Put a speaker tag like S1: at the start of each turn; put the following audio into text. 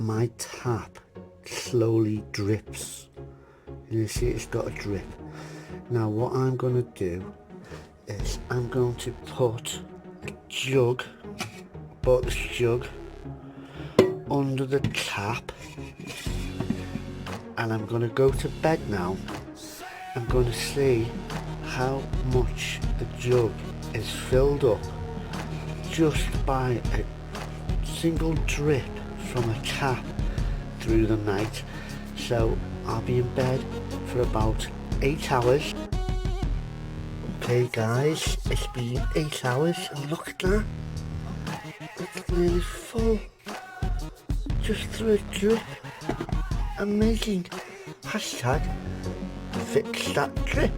S1: my tap slowly drips. You see it's got a drip. Now what I'm going to do is I'm going to put a jug, bought this jug, under the tap, and I'm going to go to bed now. I'm going to see how much the jug is filled up just by a single drip from a tap through the night. So I'll be in bed for about 8 hours. Okay guys, it's been 8 hours and look at that, it's nearly full, just through a drip. Amazing. Hashtag fix that drip.